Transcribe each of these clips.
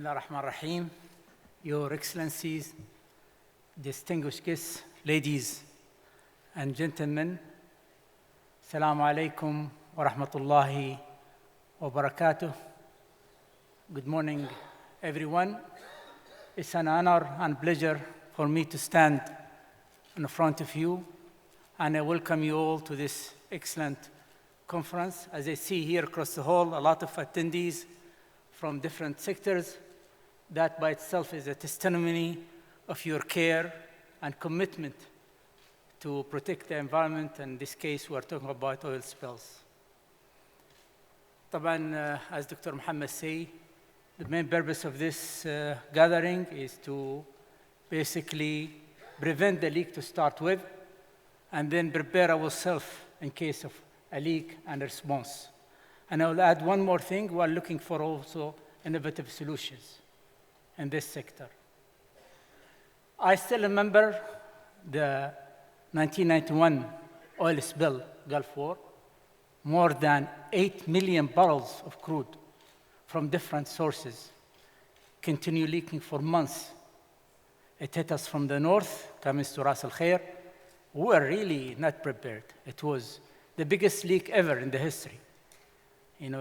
Bismillah ar-Rahman ar-Rahim. Your Excellencies, distinguished guests, ladies and gentlemen, Assalamu alaikum wa rahmatullahi wa barakatuh. Good morning, everyone. It's an honor and pleasure for me to stand in front of you, and I welcome you all to this excellent conference. As I see here across the hall, a lot of attendees from different sectors. That by itself is a testimony of your care and commitment to protect the environment. In this case, we are talking about oil spills. As Dr. Muhammad said, the main purpose of this gathering is to basically prevent the leak to start with, and then prepare ourselves in case of a leak and response. And I will add one more thing. We are looking for also innovative solutions in this sector. I still remember the 1991 oil spill, Gulf War. More than 8 million barrels of crude from different sources continue leaking for months. It hit us from the north, coming to Ras Al Khair. We were really not prepared. It was the biggest leak ever in the history.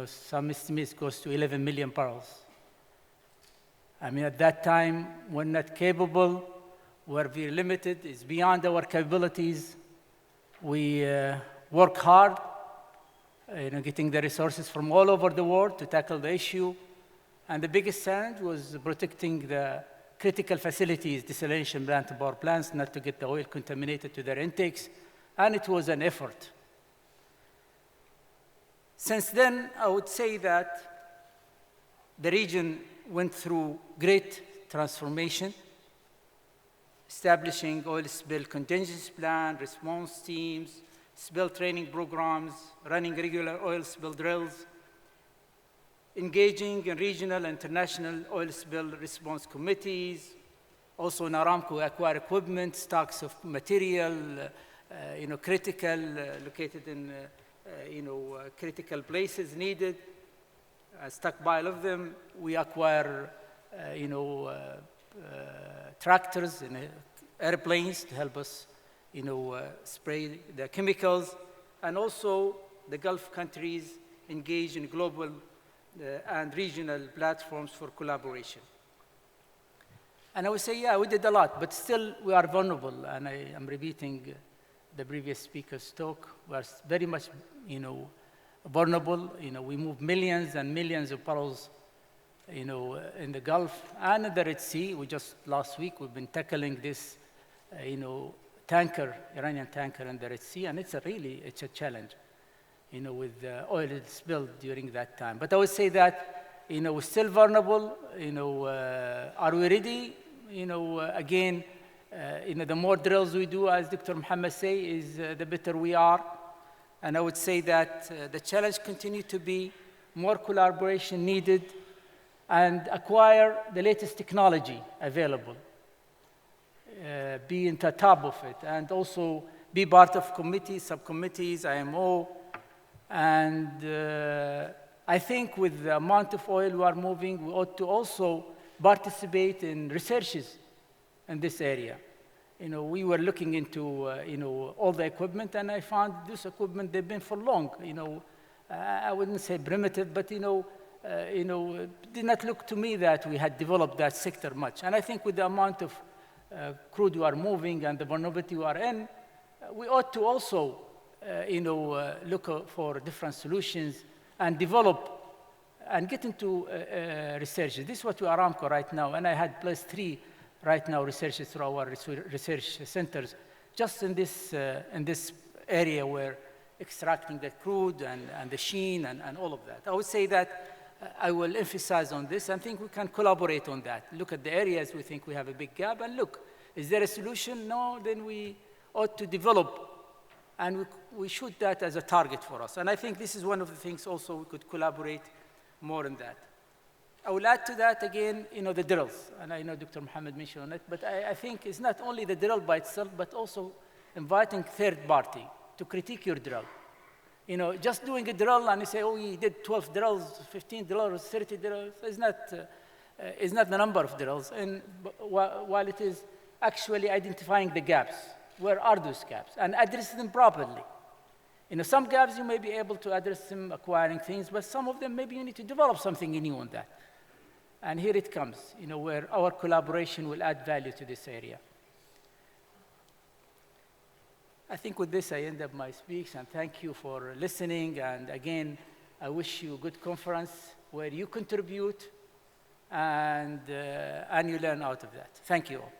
Some estimates goes to 11 million barrels. I mean, at that time, we're not capable, we're very limited, it's beyond our capabilities. We work hard, getting the resources from all over the world to tackle the issue. And the biggest challenge was protecting the critical facilities, desalination plant, power plants, not to get the oil contaminated to their intakes. And it was an effort. Since then, I would say that the region went through great transformation, establishing oil spill contingency plan, response teams, spill training programs, running regular oil spill drills, engaging in regional and international oil spill response committees. Also in Aramco, acquire equipment, stocks of material, critical, located in critical places needed, a stockpile of them. We acquire, tractors and airplanes to help us, spray the chemicals. And also, the Gulf countries engage in global and regional platforms for collaboration. And I would say, yeah, we did a lot, but still we are vulnerable. And I am repeating the previous speaker's talk. We are very much, vulnerable. We move millions and millions of barrels, in the Gulf and in the Red Sea. Last week, we've been tackling this, Iranian tanker in the Red Sea, and it's a challenge, with the oil spilled during that time. But I would say that, we're still vulnerable. Are we ready? Again, the more drills we do, as Dr. Muhammad says, the better we are. And I would say that the challenge continues to be more collaboration needed and acquire the latest technology available, be on the top of it, and also be part of committees, subcommittees, IMO. And I think with the amount of oil we are moving, we ought to also participate in researches in this area. We were looking into, all the equipment, and I found this equipment, they've been for long, I wouldn't say primitive, but, it did not look to me that we had developed that sector much. And I think with the amount of crude we are moving and the vulnerability we are in, we ought to also, look for different solutions and develop and get into research. This is what we are Aramco right now, and I had +3 right now researchers through our research centers, just in this area where extracting the crude and the sheen and all of that. I would say that I will emphasize on this and think we can collaborate on that. Look at the areas we think we have a big gap and look, is there a solution? No, then we ought to develop, and we shoot that as a target for us. And I think this is one of the things also we could collaborate more on that. I will add to that again, the drills, and I know Dr. Muhammad mentioned on it, but I think it's not only the drill by itself, but also inviting third party to critique your drill. Just doing a drill and you say, oh, you did 12 drills, 15 drills, 30 drills, is not is not the number of drills, and while it is actually identifying the gaps. Where are those gaps? And address them properly. Some gaps you may be able to address them acquiring things, but some of them maybe you need to develop something new on that. And here it comes, where our collaboration will add value to this area. I think with this, I end up my speech, and thank you for listening. And again, I wish you a good conference where you contribute and you learn out of that. Thank you all.